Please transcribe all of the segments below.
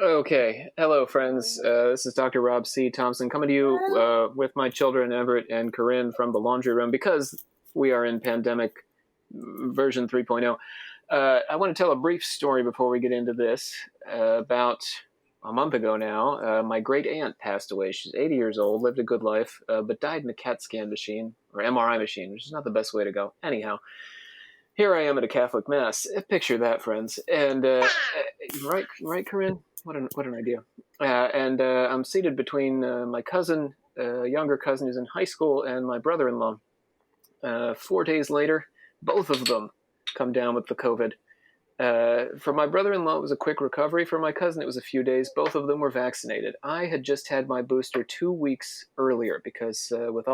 Okay, hello, friends. This is Dr. Rob C. Thompson coming to you with my children, Everett and Corinne, from the laundry room because we are in pandemic version 3.0. I want to tell a brief story before we get into this. About a month ago now, my great aunt passed away. She's 80 years old, lived a good life, but died in a CAT scan machine, or MRI machine, which is not the best way to go. Anyhow, here I am at a Catholic mass. Picture that, friends. And right, Corinne. What an idea. And I'm seated between my cousin, younger cousin who's in high school, and my brother-in-law. 4 days later, both of them come down with the COVID. For my brother-in-law, it was a quick recovery. For my cousin, it was a few days. Both of them were vaccinated. I had just had my booster 2 weeks earlier because, with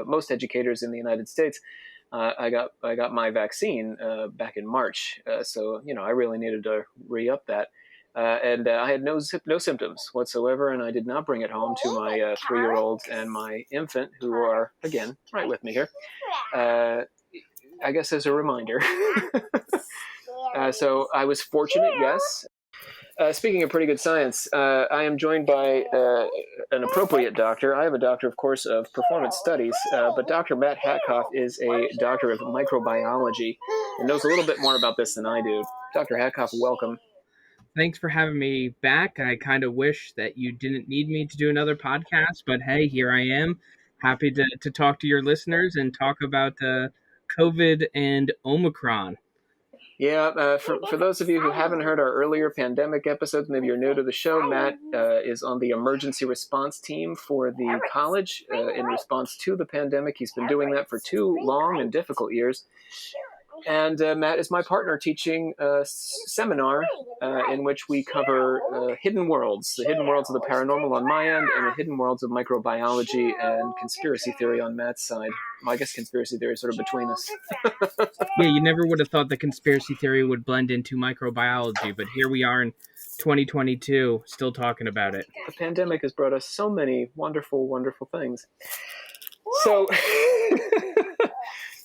most educators in the United States, I got my vaccine back in March. So I really needed to re-up that. And I had no symptoms whatsoever, and I did not bring it home to my 3-year-old and my infant, who are, again, right with me here. I guess as a reminder. So I was fortunate, yes. Speaking of pretty good science, I am joined by an appropriate doctor. I am a doctor, of course, of performance studies, but Dr. Matt Hatkoff is a doctor of microbiology and knows a little bit more about this than I do. Dr. Hatkoff, welcome. Thanks for having me back. I kind of wish that you didn't need me to do another podcast, but hey, here I am. Happy to talk to your listeners and talk about COVID and Omicron. Yeah, for those of you who haven't heard our earlier pandemic episodes, maybe you're new to the show, Matt is on the emergency response team for the college in response to the pandemic. He's been doing that for 2 long and difficult years. And Matt is my partner teaching a seminar in which we cover hidden worlds, the hidden worlds of the paranormal on my end and the hidden worlds of microbiology and conspiracy theory on Matt's side. Well, I guess conspiracy theory is sort of between us. Yeah, you never would have thought the conspiracy theory would blend into microbiology, but here we are in 2022 still talking about it. The pandemic has brought us so many wonderful, wonderful things. So...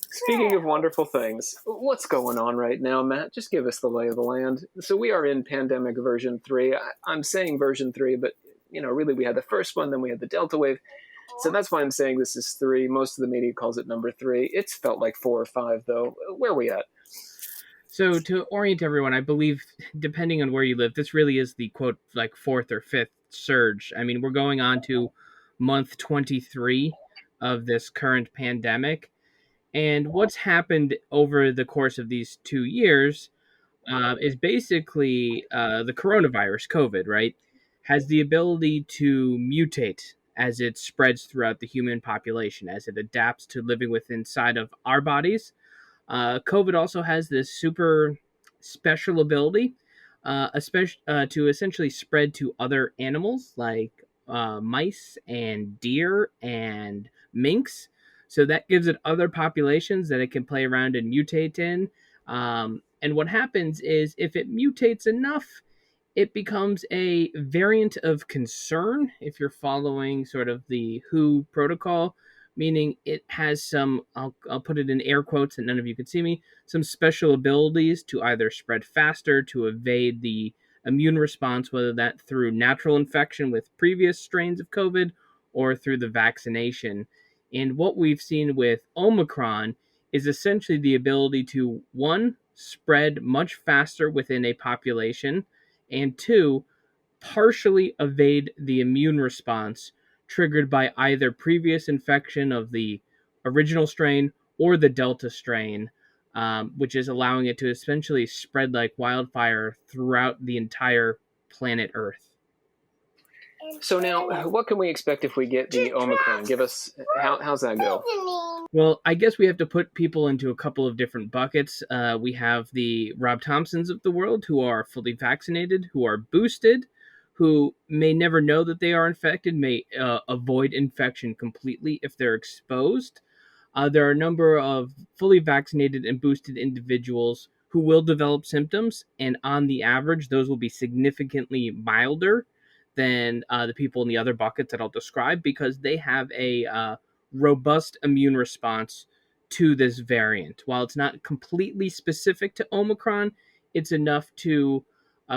Speaking of wonderful things, what's going on right now, Matt? Just give us the lay of the land. So we are in pandemic version 3. I'm saying version 3, but, really we had the first one, then we had the Delta wave. So that's why I'm saying this is 3. Most of the media calls it number 3. It's felt like 4 or 5, though. Where are we at? So to orient everyone, I believe, depending on where you live, this really is the, quote, like 4th or 5th surge. I mean, we're going on to month 23 of this current pandemic. And what's happened over the course of these 2 years is basically the coronavirus, COVID, right, has the ability to mutate as it spreads throughout the human population, as it adapts to living inside of our bodies. COVID also has this super special ability to essentially spread to other animals like mice and deer and minks. So that gives it other populations that it can play around and mutate in. And what happens is if it mutates enough, it becomes a variant of concern if you're following sort of the WHO protocol, meaning it has some, I'll put it in air quotes and none of you can see me, some special abilities to either spread faster, to evade the immune response, whether that through natural infection with previous strains of COVID or through the vaccination. And what we've seen with Omicron is essentially the ability to, 1, spread much faster within a population, and 2, partially evade the immune response triggered by either previous infection of the original strain or the Delta strain, which is allowing it to essentially spread like wildfire throughout the entire planet Earth. So now, what can we expect if we get the Omicron? Give us, how's that go? Well, I guess we have to put people into a couple of different buckets. We have the Rob Thompsons of the world who are fully vaccinated, who are boosted, who may never know that they are infected, may avoid infection completely if they're exposed. There are a number of fully vaccinated and boosted individuals who will develop symptoms, and on the average, those will be significantly milder than the people in the other buckets that I'll describe because they have a robust immune response to this variant. While it's not completely specific to Omicron, it's enough to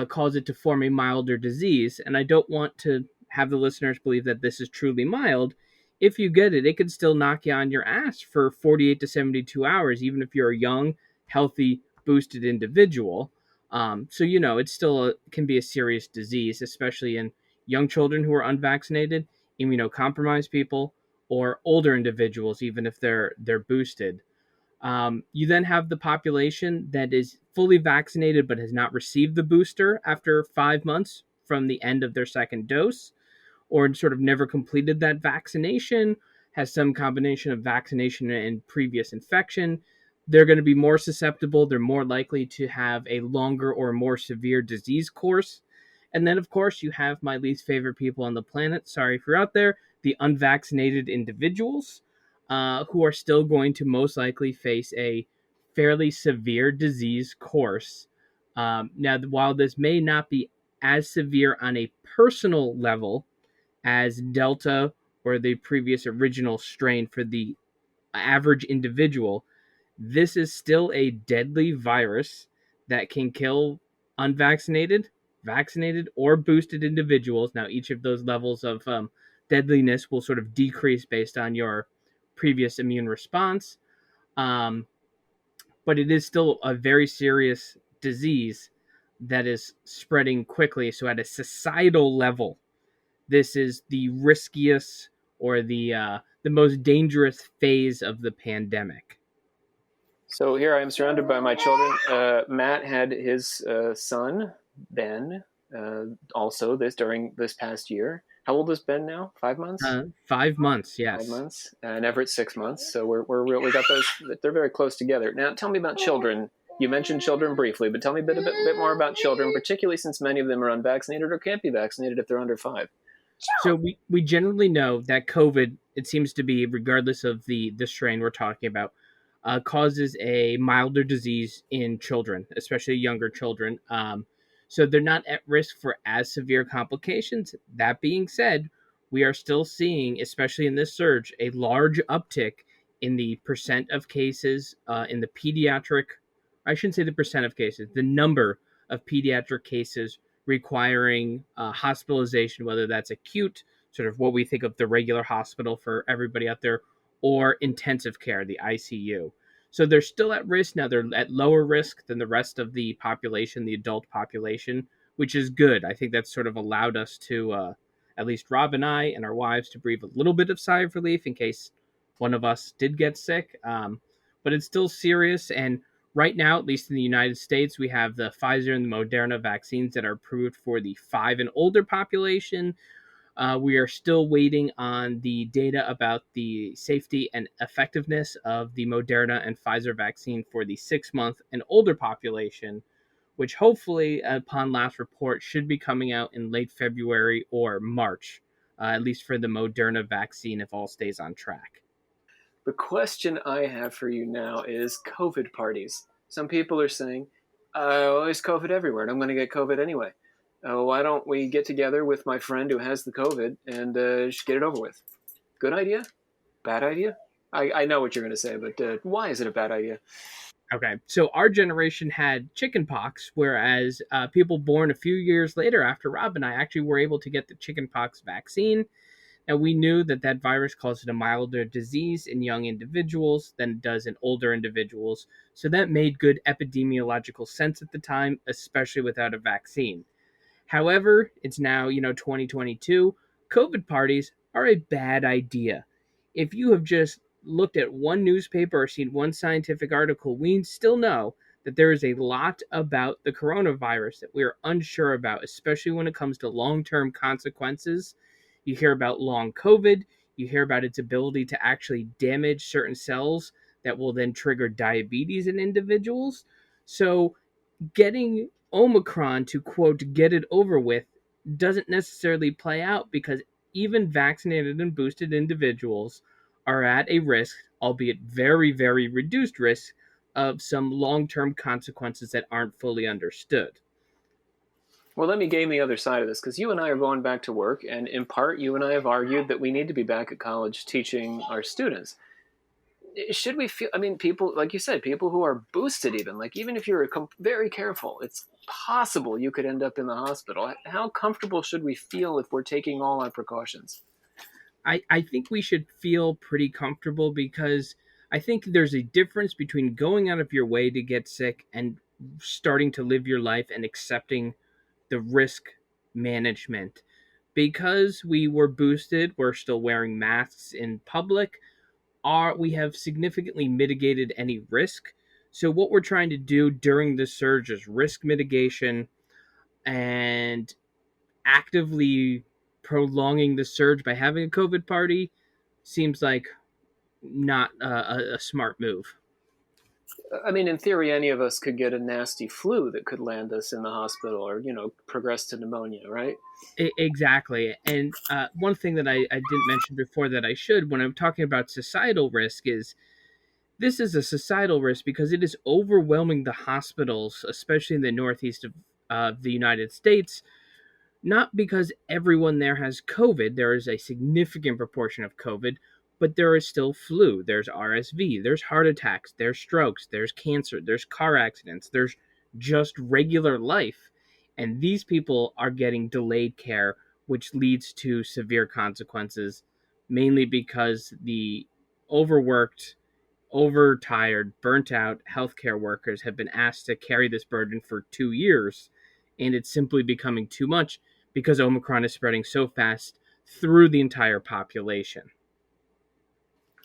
cause it to form a milder disease. And I don't want to have the listeners believe that this is truly mild. If you get it, it could still knock you on your ass for 48 to 72 hours, even if you're a young, healthy, boosted individual. So, it still can be a serious disease, especially in young children who are unvaccinated, immunocompromised people, or older individuals, even if they're boosted. You then have the population that is fully vaccinated but has not received the booster after 5 months from the end of their second dose, or sort of never completed that vaccination, has some combination of vaccination and previous infection. They're going to be more susceptible. They're more likely to have a longer or more severe disease course. And then, of course, you have my least favorite people on the planet. Sorry if you're out there, the unvaccinated individuals, who are still going to most likely face a fairly severe disease course. Now, while this may not be as severe on a personal level as Delta or the previous original strain for the average individual, this is still a deadly virus that can kill unvaccinated, vaccinated, or boosted individuals. Now, each of those levels of deadliness will sort of decrease based on your previous immune response. Um, but it is still a very serious disease that is spreading quickly. So, at a societal level, this is the riskiest or the most dangerous phase of the pandemic. So here I am surrounded by my children. Matt had his son, Ben, also during this past year. How old is Ben now? 5 months? 5 months, 5 yes. months. And Everett's 6 months. So we got those. They're very close together. Now, tell me about children. You mentioned children briefly, but tell me a bit more about children, particularly since many of them are unvaccinated or can't be vaccinated if they're under 5. So we generally know that COVID, it seems to be, regardless of the strain we're talking about, causes a milder disease in children, especially younger children. So they're not at risk for as severe complications. That being said, we are still seeing, especially in this surge, a large uptick in the percent of cases in the pediatric. I shouldn't say the percent of cases, the number of pediatric cases requiring hospitalization, whether that's acute, sort of what we think of the regular hospital for everybody out there, or intensive care, the ICU. So they're still at risk. Now they're at lower risk than the rest of the population, the adult population, which is good. I think that's sort of allowed us to, at least Rob and I and our wives, to breathe a little bit of sigh of relief in case one of us did get sick. But it's still serious. And right now, at least in the United States, we have the Pfizer and the Moderna vaccines that are approved for the 5 and older population. We are still waiting on the data about the safety and effectiveness of the Moderna and Pfizer vaccine for the 6-month and older population, which hopefully, upon last report, should be coming out in late February or March, at least for the Moderna vaccine, if all stays on track. The question I have for you now is COVID parties. Some people are saying, oh, there's COVID everywhere, and I'm going to get COVID anyway. Why don't we get together with my friend who has the COVID and just get it over with? Good idea? Bad idea? I know what you're going to say, but why is it a bad idea? Okay, so our generation had chickenpox, whereas people born a few years later after Rob and I actually were able to get the chickenpox vaccine. And we knew that that virus causes a milder disease in young individuals than it does in older individuals. So that made good epidemiological sense at the time, especially without a vaccine. However, it's now, 2022. COVID parties are a bad idea. If you have just looked at one newspaper or seen one scientific article, we still know that there is a lot about the coronavirus that we are unsure about, especially when it comes to long term consequences. You hear about long COVID, you hear about its ability to actually damage certain cells that will then trigger diabetes in individuals. So, getting Omicron to, quote, get it over with doesn't necessarily play out, because even vaccinated and boosted individuals are at a risk, albeit very, very reduced risk, of some long term consequences that aren't fully understood. Well, let me game the other side of this, because you and I are going back to work, and in part, you and I have argued that we need to be back at college teaching our students. should we feel, I mean, people, like you said, people who are boosted, even like, even if you're very careful, it's possible you could end up in the hospital. How comfortable should we feel if we're taking all our precautions? I think we should feel pretty comfortable, because I think there's a difference between going out of your way to get sick and starting to live your life and accepting the risk management. Because we were boosted, we're still wearing masks in public. We have significantly mitigated any risk. So what we're trying to do during the surge is risk mitigation, and actively prolonging the surge by having a COVID party seems like not a smart move. I mean, in theory, any of us could get a nasty flu that could land us in the hospital, or, progress to pneumonia, right? Exactly. And one thing that I didn't mention before that I should, when I'm talking about societal risk, is this is a societal risk because it is overwhelming the hospitals, especially in the northeast of the United States. Not because everyone there has COVID, there is a significant proportion of COVID, but there is still flu, there's RSV, there's heart attacks, there's strokes, there's cancer, there's car accidents, there's just regular life. And these people are getting delayed care, which leads to severe consequences, mainly because the overworked, overtired, burnt out healthcare workers have been asked to carry this burden for 2 years, and it's simply becoming too much because Omicron is spreading so fast through the entire population.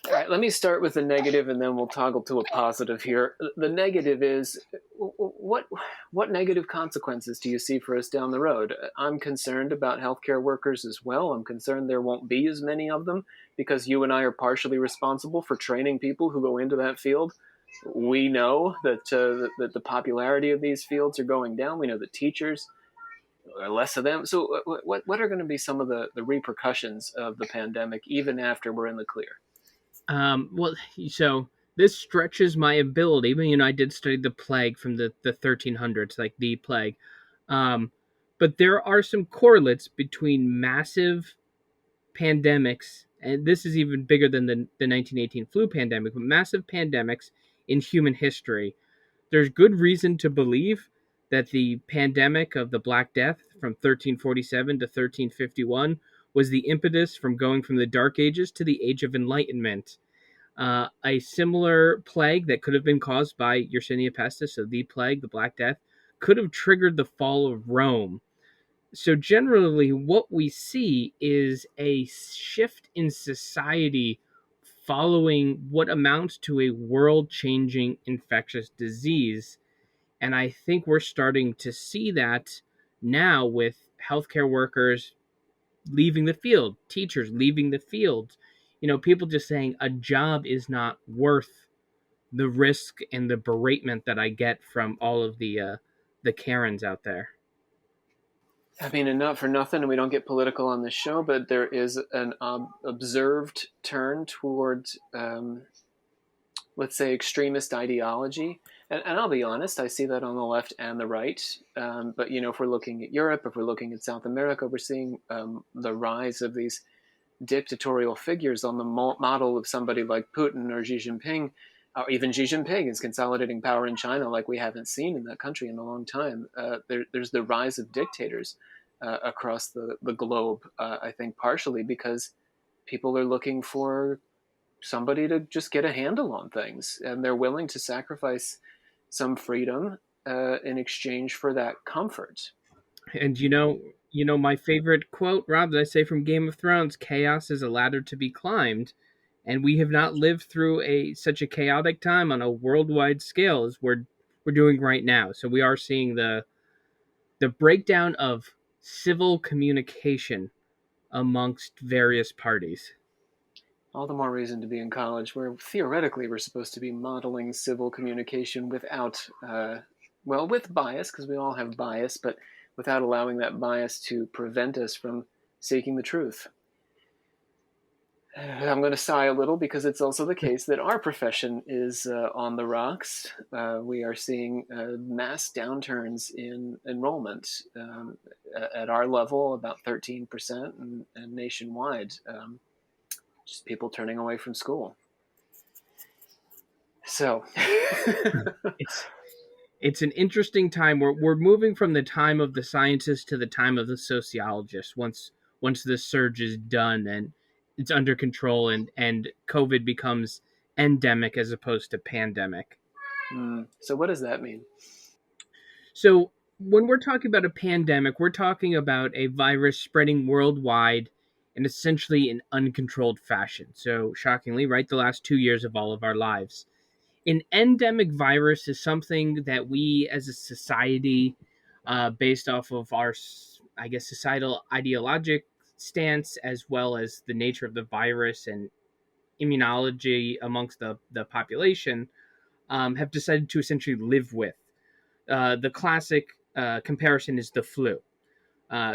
All right, let me start with the negative, and then we'll toggle to a positive here. The negative is, what negative consequences do you see for us down the road? I'm concerned about healthcare workers as well. I'm concerned there won't be as many of them because you and I are partially responsible for training people who go into that field. We know that the popularity of these fields are going down. We know that teachers are less of them. So, what are going to be some of the repercussions of the pandemic, even after we're in the clear? Well, so this stretches my ability, but I did study the plague from the 1300s, like the plague. Um, but there are some correlates between massive pandemics, and this is even bigger than the 1918 flu pandemic, but massive pandemics in human history. There's good reason to believe that the pandemic of the Black Death from 1347 to 1351 was the impetus from going from the Dark Ages to the Age of Enlightenment. A similar plague that could have been caused by Yersinia pestis, so the plague, the Black Death, could have triggered the fall of Rome. So generally, what we see is a shift in society following what amounts to a world-changing infectious disease. And I think we're starting to see that now with healthcare workers leaving the field, teachers leaving the field, people just saying a job is not worth the risk and the beratement that I get from all of the Karens out there. I mean, and not for nothing, and we don't get political on this show, but there is an observed turn toward, let's say, extremist ideology. And I'll be honest, I see that on the left and the right. But, if we're looking at Europe, if we're looking at South America, we're seeing the rise of these dictatorial figures on the model of somebody like Putin or Xi Jinping. Or even Xi Jinping is consolidating power in China like we haven't seen in that country in a long time. There's the rise of dictators across the globe, I think partially because people are looking for somebody to just get a handle on things, and they're willing to sacrifice some freedom in exchange for that comfort. And my favorite quote, Rob, that I say from Game of Thrones: "Chaos is a ladder to be climbed," and we have not lived through such a chaotic time on a worldwide scale as we're doing right now. So we are seeing the breakdown of civil communication amongst various parties. All the more reason to be in college, where theoretically we're supposed to be modeling civil communication without, with bias, because we all have bias, but without allowing that bias to prevent us from seeking the truth. I'm going to sigh a little because it's also the case that our profession is on the rocks. We are seeing mass downturns in enrollment at our level, about 13%, and nationwide. Just people turning away from school. So It's an interesting time. We're moving from the time of the scientists to the time of the sociologists. Once the surge is done and it's under control, and COVID becomes endemic as opposed to pandemic. So what does that mean? So when we're talking about a pandemic, we're talking about a virus spreading worldwide in essentially an uncontrolled fashion. So shockingly, right, the last 2 years of all of our lives. An endemic virus is something that we as a society, based off of our, I guess, societal ideologic stance, as well as the nature of the virus and immunology amongst the population, have decided to essentially live with. The classic comparison is the flu.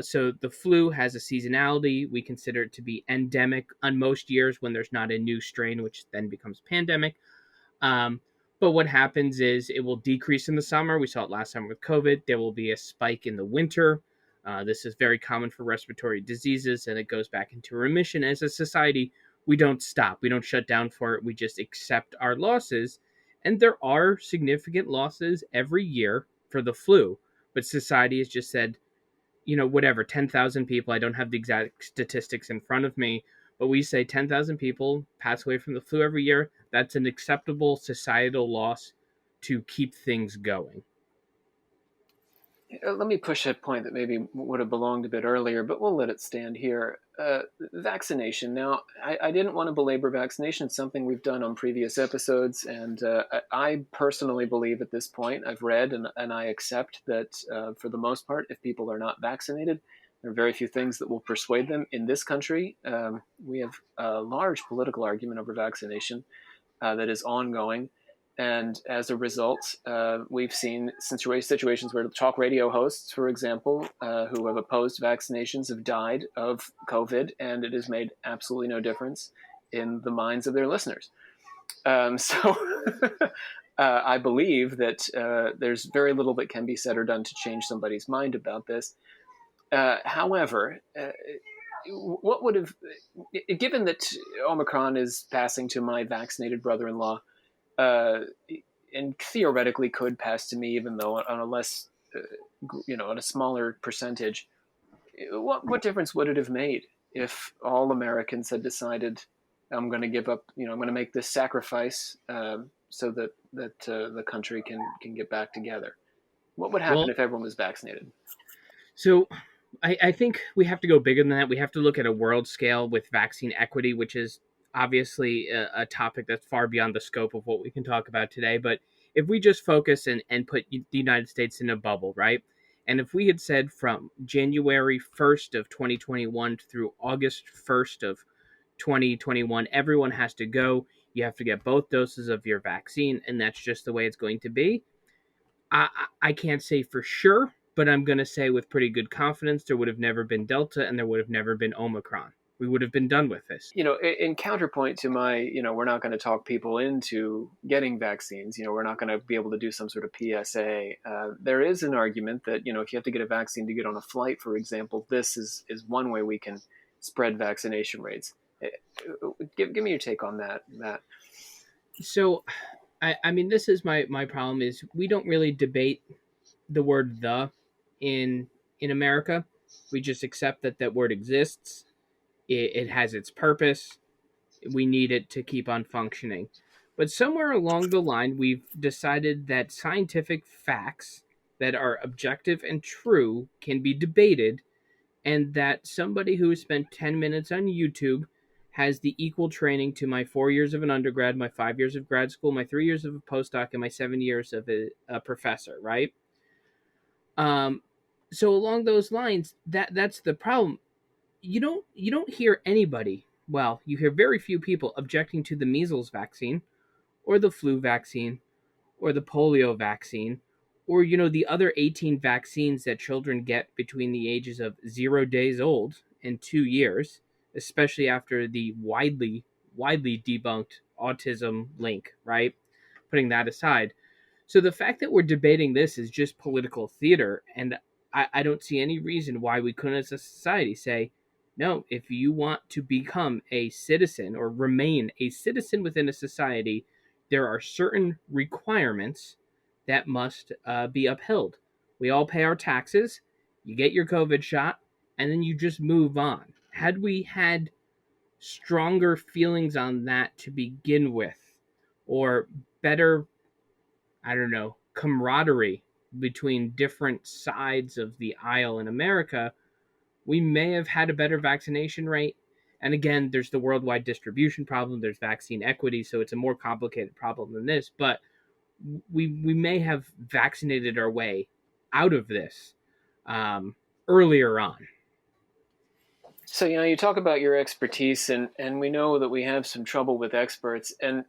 So the flu has a seasonality. We consider it to be endemic on most years when there's not a new strain, which then becomes pandemic. Um, but what happens is it will decrease in the summer. We saw it last summer with COVID. There will be a spike in the winter. This is very common for respiratory diseases, and it goes back into remission. As a society, we don't stop. We don't shut down for it. We just accept our losses. And there are significant losses every year for the flu. But society has just said, whatever, 10,000 people. I don't have the exact statistics in front of me, but we say 10,000 people pass away from the flu every year. That's an acceptable societal loss to keep things going. Let me push a point that maybe would have belonged a bit earlier, but we'll let it stand here. Vaccination. Now, I didn't want to belabor vaccination. It's something we've done on previous episodes, and I personally believe at this point, I've read and I accept that for the most part, if people are not vaccinated, there are very few things that will persuade them. In this country, we have a large political argument over vaccination that is ongoing. And as a result, we've seen situations where talk radio hosts, for example, who have opposed vaccinations have died of COVID, and it has made absolutely no difference in the minds of their listeners. So I believe that there's very little that can be said or done to change somebody's mind about this. However, what would have, given that Omicron is passing to my vaccinated brother-in-law, and theoretically could pass to me, even though on a less, on a smaller percentage. What difference would it have made if all Americans had decided, I'm going to give up, I'm going to make this sacrifice so that the country can get back together? What would happen if everyone was vaccinated? So I think we have to go bigger than that. We have to look at a world scale with vaccine equity, which is obviously a topic that's far beyond the scope of what we can talk about today. But if we just focus and put the United States in a bubble, right? And if we had said from January 1st of 2021 through August 1st of 2021, everyone has to go. You have to get both doses of your vaccine, and that's just the way it's going to be. I can't say for sure, but I'm going to say with pretty good confidence there would have never been Delta and there would have never been Omicron. We would have been done with this. In counterpoint to my, we're not going to talk people into getting vaccines. We're not going to be able to do some sort of PSA. There is an argument that, if you have to get a vaccine to get on a flight, for example, this is one way we can spread vaccination rates. Give me your take on that, Matt. So, I mean, this is my problem is we don't really debate the word "the" in America. We just accept that word exists. It has its purpose. We need it to keep on functioning. But somewhere along the line, we've decided that scientific facts that are objective and true can be debated, and that somebody who has spent 10 minutes on YouTube has the equal training to my 4 years of an undergrad, my 5 years of grad school, my 3 years of a postdoc, and my 7 years of a professor, right? So along those lines, that's the problem. You don't hear anybody. Well, you hear very few people objecting to the measles vaccine, or the flu vaccine, or the polio vaccine, or the other 18 vaccines that children get between the ages of 0 days old and 2 years, especially after the widely debunked autism link, right? Putting that aside. So the fact that we're debating this is just political theater, and I don't see any reason why we couldn't as a society say, no, if you want to become a citizen or remain a citizen within a society, there are certain requirements that must be upheld. We all pay our taxes, you get your COVID shot, and then you just move on. Had we had stronger feelings on that to begin with, or better, I don't know, camaraderie between different sides of the aisle in America, we may have had a better vaccination rate. And again, there's the worldwide distribution problem, there's vaccine equity, so it's a more complicated problem than this, but we may have vaccinated our way out of this earlier on. So, you talk about your expertise, and we know that we have some trouble with experts. And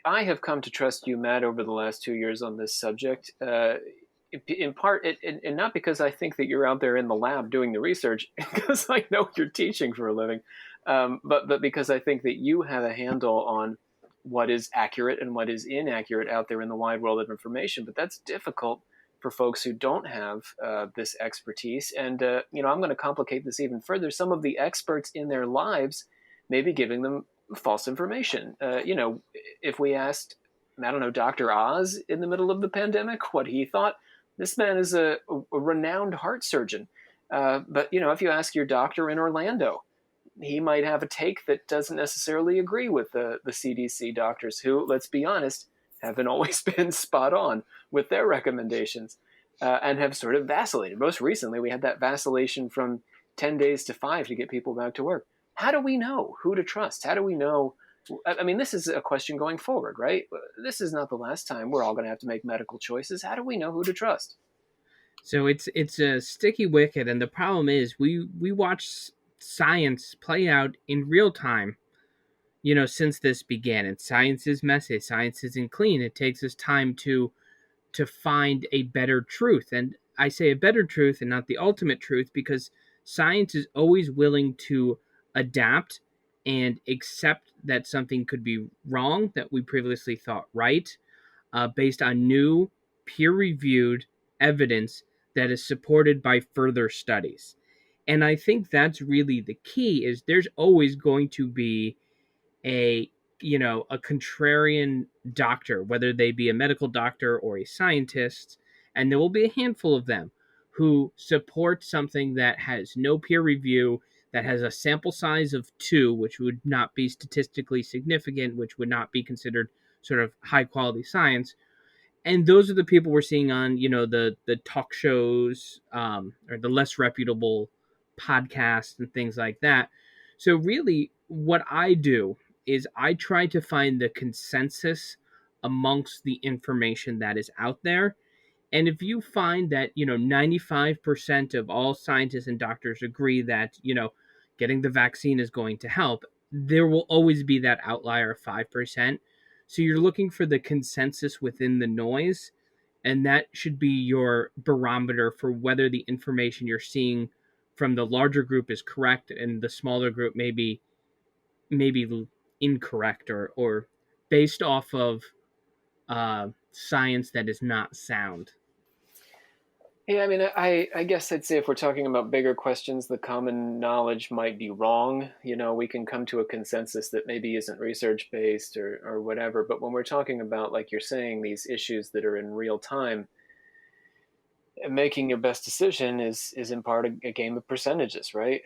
I have come to trust you, Matt, over the last 2 years on this subject, in part, and not because I think that you're out there in the lab doing the research, because I know you're teaching for a living, but because I think that you have a handle on what is accurate and what is inaccurate out there in the wide world of information. But that's difficult for folks who don't have this expertise. And, I'm going to complicate this even further. Some of the experts in their lives may be giving them false information. If we asked, I don't know, Dr. Oz in the middle of the pandemic, what he thought, this man is a renowned heart surgeon. But, if you ask your doctor in Orlando, he might have a take that doesn't necessarily agree with the CDC doctors who, let's be honest, haven't always been spot on with their recommendations and have sort of vacillated. Most recently, we had that vacillation from 10 days to 5 to get people back to work. How do we know who to trust? How do we know? I mean, this is a question going forward, right? This is not the last time we're all going to have to make medical choices. How do we know who to trust? So it's a sticky wicket, and the problem is we watch science play out in real time, since this began. And science is messy, science isn't clean. It takes us time to find a better truth. And I say a better truth and not the ultimate truth, because science is always willing to adapt and accept that something could be wrong that we previously thought right, based on new peer-reviewed evidence that is supported by further studies. And I think that's really the key, is there's always going to be a contrarian doctor, whether they be a medical doctor or a scientist, and there will be a handful of them who support something that has no peer review, that has a sample size of 2, which would not be statistically significant, which would not be considered sort of high quality science. And those are the people we're seeing on, the talk shows, or the less reputable podcasts and things like that. So really what I do is I try to find the consensus amongst the information that is out there. And if you find that, 95% of all scientists and doctors agree that, getting the vaccine is going to help, there will always be that outlier of 5%. So you're looking for the consensus within the noise, and that should be your barometer for whether the information you're seeing from the larger group is correct and the smaller group maybe incorrect or based off of science that is not sound. Yeah, I mean, I guess I'd say if we're talking about bigger questions, the common knowledge might be wrong. We can come to a consensus that maybe isn't research-based or whatever. But when we're talking about, like you're saying, these issues that are in real time, making your best decision is in part a game of percentages, right?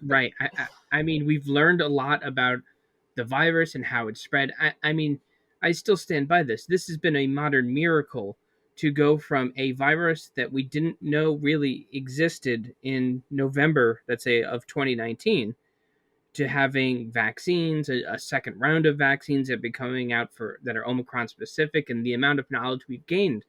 Right. I mean, we've learned a lot about the virus and how it spread. I mean, I still stand by this. This has been a modern miracle to go from a virus that we didn't know really existed in November, let's say, of 2019, to having vaccines, a second round of vaccines that are coming out that are Omicron specific, and the amount of knowledge we've gained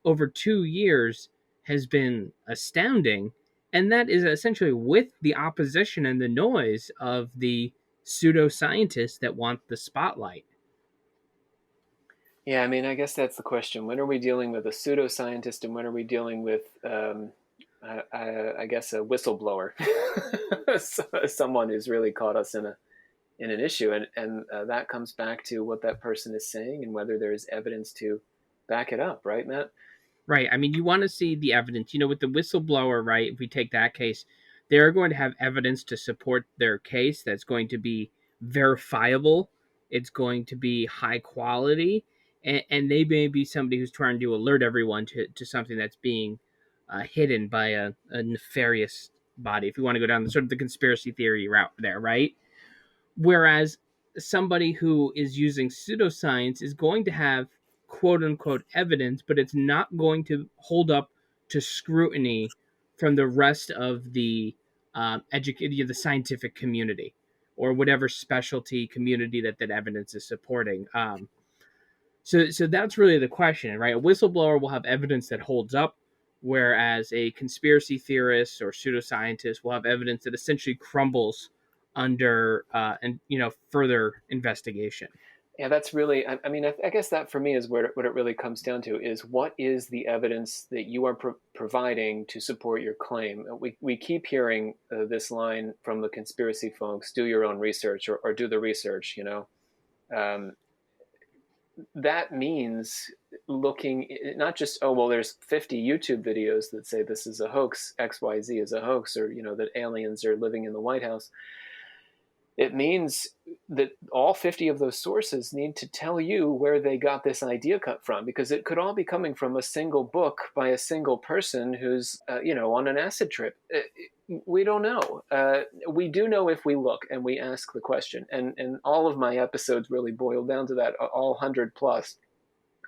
over 2 years has been astounding. And that is essentially with the opposition and the noise of the pseudoscientists that want the spotlight. Yeah, I mean, I guess that's the question. When are we dealing with a pseudoscientist, and when are we dealing with, I guess, a whistleblower, someone who's really caught us in an issue, and that comes back to what that person is saying and whether there is evidence to back it up, right, Matt? Right. I mean, you want to see the evidence. With the whistleblower, right, if we take that case, they're going to have evidence to support their case that's going to be verifiable it's going to be high quality, and they may be somebody who's trying to alert everyone to something that's being hidden by a nefarious body, if you want to go down the sort of the conspiracy theory route there, right? Whereas somebody who is using pseudoscience is going to have quote unquote evidence, but it's not going to hold up to scrutiny from the rest of the the scientific community or whatever specialty community that evidence is supporting. So that's really the question, right? A whistleblower will have evidence that holds up, whereas a conspiracy theorist or pseudoscientist will have evidence that essentially crumbles under and further investigation. Yeah, that's really, I mean, I guess that for me is where what it really comes down to is what is the evidence that you are providing to support your claim? We keep hearing this line from the conspiracy folks, do your own research or do the research, Um, that means looking not just, oh, well, there's 50 YouTube videos that say this is a hoax, XYZ is a hoax, or, that aliens are living in the White House. It means that all 50 of those sources need to tell you where they got this idea cut from, because it could all be coming from a single book by a single person who's, on an acid trip. We don't know. We do know if we look and we ask the question. And all of my episodes really boil down to that, all 100 plus.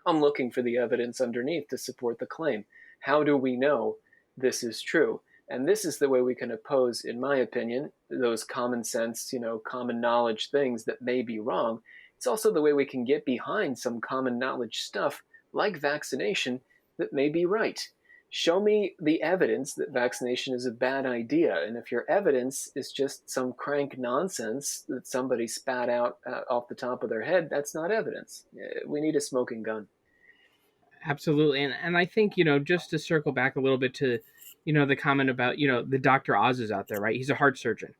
I'm looking for the evidence underneath to support the claim. How do we know this is true? And this is the way we can oppose, in my opinion, those common sense, common knowledge things that may be wrong. It's also the way we can get behind some common knowledge stuff like vaccination that may be right. Show me the evidence that vaccination is a bad idea. And if your evidence is just some crank nonsense that somebody spat out off the top of their head, that's not evidence. We need a smoking gun. Absolutely. And I think, just to circle back a little bit to the comment about, the Dr. Oz is out there, right? He's a heart surgeon.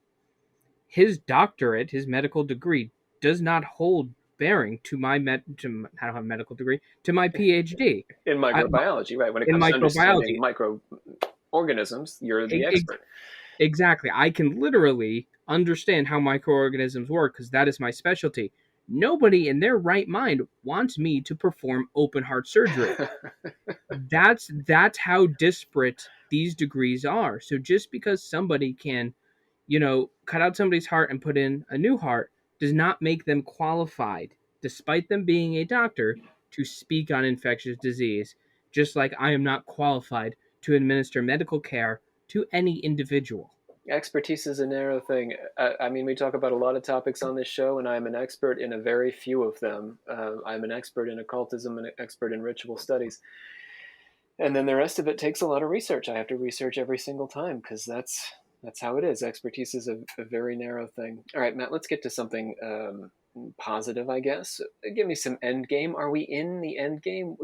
His doctorate, his medical degree, does not hold bearing to I don't have a medical degree, to my PhD. In microbiology, right? When it comes to understanding microorganisms, you're the expert. Exactly. I can literally understand how microorganisms work because that is my specialty. Nobody in their right mind wants me to perform open heart surgery. That's how disparate these degrees are. So just because somebody can, cut out somebody's heart and put in a new heart does not make them qualified, despite them being a doctor, to speak on infectious disease, just like I am not qualified to administer medical care to any individual. Expertise is a narrow thing. I mean, we talk about a lot of topics on this show, and I'm an expert in a very few of them. I'm an expert in occultism and an expert in ritual studies. And then the rest of it takes a lot of research. I have to research every single time because that's how it is. Expertise is a very narrow thing. All right, Matt, let's get to something positive, I guess. Give me some end game. Are we in the end game?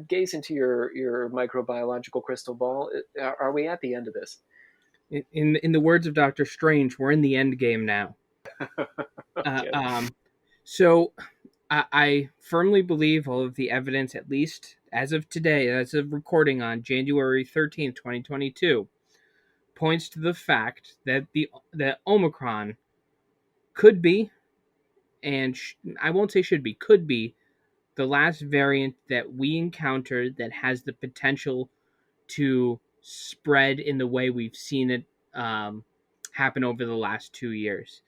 Gaze into your microbiological crystal ball. Are we at the end of this? In the words of Dr. Strange, we're in the end game now. Okay. So I firmly believe all of the evidence, at least as of today, as of recording on January 13th, 2022, points to the fact that that Omicron could be, and I won't say should be, could be the last variant that we encountered that has the potential to spread in the way we've seen it happen over the last 2 years.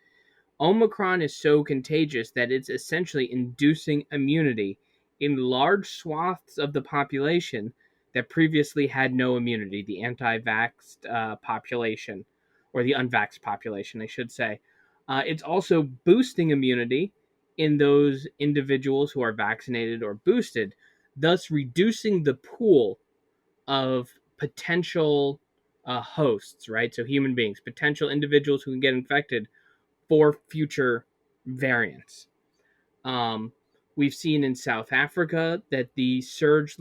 Omicron is so contagious that it's essentially inducing immunity in large swaths of the population that previously had no immunity, the anti-vaxxed population, or the unvaxxed population, I should say. It's also boosting immunity in those individuals who are vaccinated or boosted, thus reducing the pool of potential hosts, right? So human beings, potential individuals who can get infected for future variants. We've seen in South Africa that the surge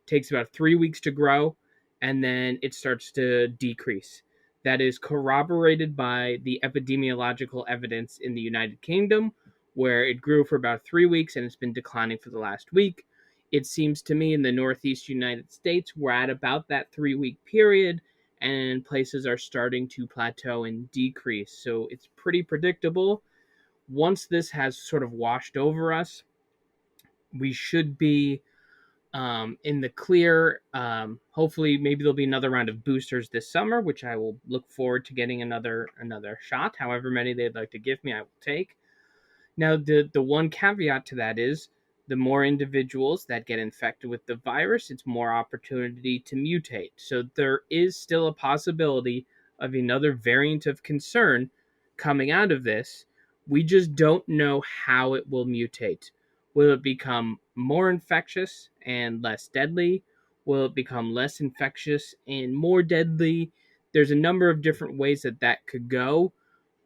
takes about 3 weeks to grow, and then it starts to decrease. That is corroborated by the epidemiological evidence in the United Kingdom, where it grew for about 3 weeks and it's been declining for the last week. It seems to me in the Northeast United States, we're at about that 3 week period, and places are starting to plateau and decrease. So it's pretty predictable. once this has sort of washed over us, we should be in the clear. Hopefully, maybe there'll be another round of boosters this summer, which I will look forward to getting another shot. However many they'd like to give me, I will take. Now, the one caveat to that is the more individuals that get infected with the virus, it's more opportunity to mutate. So there is still a possibility of another variant of concern coming out of this. We just don't know how it will mutate. Will it become more infectious and less deadly? Will it become less infectious and more deadly? There's a number of different ways that could go,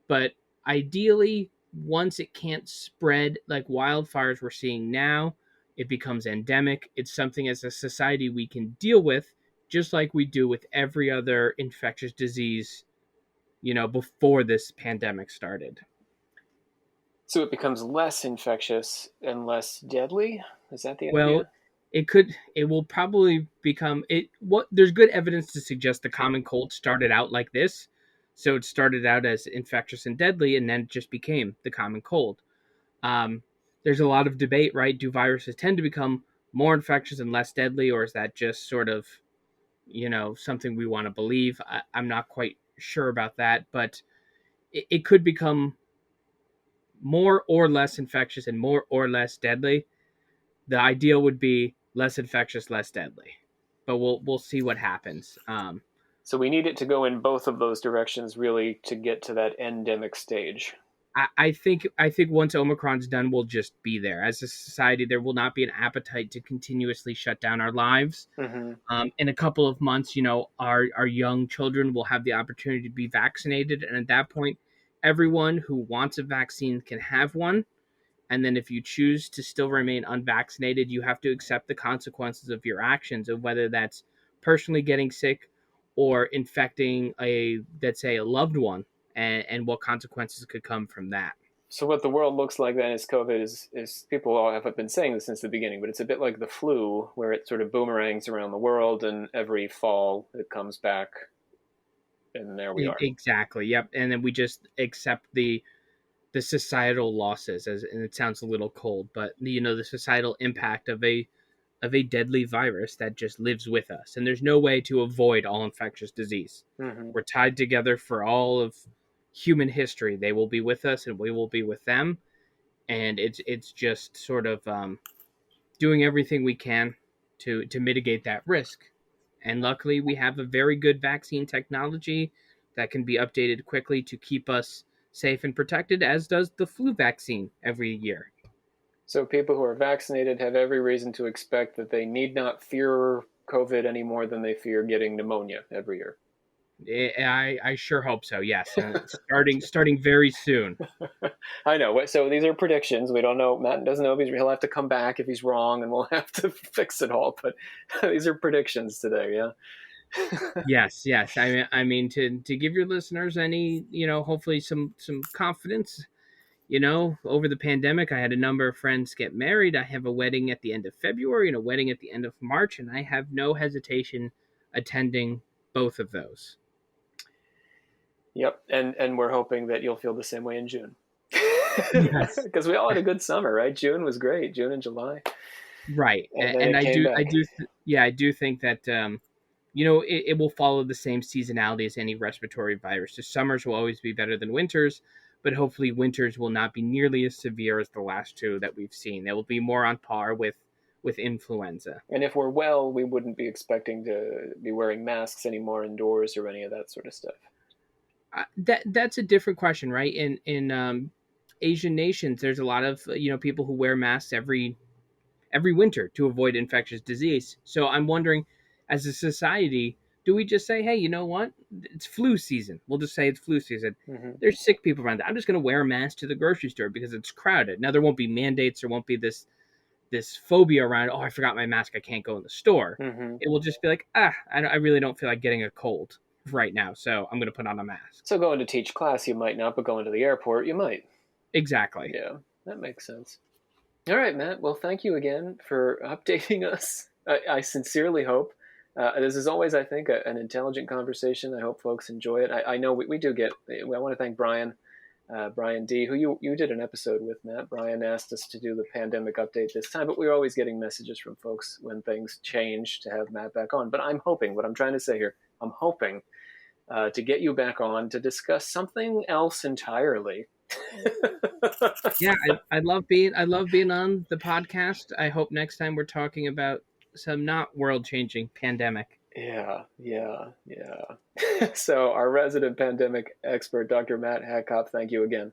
but ideally, once it can't spread like wildfires we're seeing now, it becomes endemic. It's something as a society we can deal with, just like we do with every other infectious disease, before this pandemic started. So it becomes less infectious and less deadly? Is that the Well, idea? it will probably become it. What there's good evidence to suggest the common cold started out like this. So it started out as infectious and deadly, and then it just became the common cold. Um, there's a lot of debate, right? Do viruses tend to become more infectious and less deadly, or is that just sort of, something we want to believe? I'm not quite sure about that, but it could become more or less infectious and more or less deadly. The ideal would be less infectious, less deadly, but we'll see what happens. So we need it to go in both of those directions really to get to that endemic stage. I think once Omicron's done, we'll just be there. As a society, there will not be an appetite to continuously shut down our lives. Mm-hmm. In a couple of months, our young children will have the opportunity to be vaccinated, and at that point, everyone who wants a vaccine can have one. And then if you choose to still remain unvaccinated, you have to accept the consequences of your actions, of whether that's personally getting sick or infecting let's say, a loved one, and what consequences could come from that. So what the world looks like then is COVID is people all have been saying this since the beginning, but it's a bit like the flu where it sort of boomerangs around the world and every fall it comes back and there we are. Exactly. Yep. And then we just accept the societal losses, and it sounds a little cold, but the societal impact of a deadly virus that just lives with us, and there's no way to avoid all infectious disease. Mm-hmm. We're tied together for all of human history. They will be with us, and we will be with them, and it's just sort of doing everything we can to mitigate that risk. And luckily, we have a very good vaccine technology that can be updated quickly to keep us safe and protected, as does the flu vaccine every year. So people who are vaccinated have every reason to expect that they need not fear COVID any more than they fear getting pneumonia every year. I sure hope so. Yes, and starting very soon. I know. So these are predictions. We don't know. Matt doesn't know if he'll have to come back if he's wrong, and we'll have to fix it all. But these are predictions today. Yeah. Yes, yes. I mean to give your listeners any, hopefully some confidence. Over the pandemic, I had a number of friends get married. I have a wedding at the end of February and a wedding at the end of March, and I have no hesitation attending both of those. Yep. And we're hoping that you'll feel the same way in June. Yes. Because we all had a good summer, right? June was great. June and July. Right. And I came do back. I do think that it will follow the same seasonality as any respiratory virus. So summers will always be better than winters, but hopefully winters will not be nearly as severe as the last two that we've seen. They will be more on par with influenza. And if we're well, we wouldn't be expecting to be wearing masks anymore indoors or any of that sort of stuff. That's a different question, right? In Asian nations, there's a lot of people who wear masks every winter to avoid infectious disease. So I'm wondering, as a society, do we just say, hey, you know what? It's flu season. We'll just say it's flu season. Mm-hmm. There's sick people around. I'm just going to wear a mask to the grocery store because it's crowded. Now, there won't be mandates. There won't be this phobia around, oh, I forgot my mask. I can't go in the store. Mm-hmm. It will just be like, I really don't feel like getting a cold right now, so I'm going to put on a mask. So going to teach class, you might not, but going to the airport, you might. Exactly. Yeah, that makes sense. All right, Matt. Well, thank you again for updating us. I sincerely hope. This is always, I think, an intelligent conversation. I hope folks enjoy it. I know we do get. I want to thank Brian Brian D, who you did an episode with, Matt. Brian asked us to do the pandemic update this time, but we're always getting messages from folks when things change to have Matt back on. But I'm hoping, what I'm trying to say here, I'm hoping to get you back on to discuss something else entirely. Yeah, I love being on the podcast. I hope next time we're talking about some not world-changing pandemic. Yeah. So our resident pandemic expert, Dr. Matt Hatkoff, thank you again.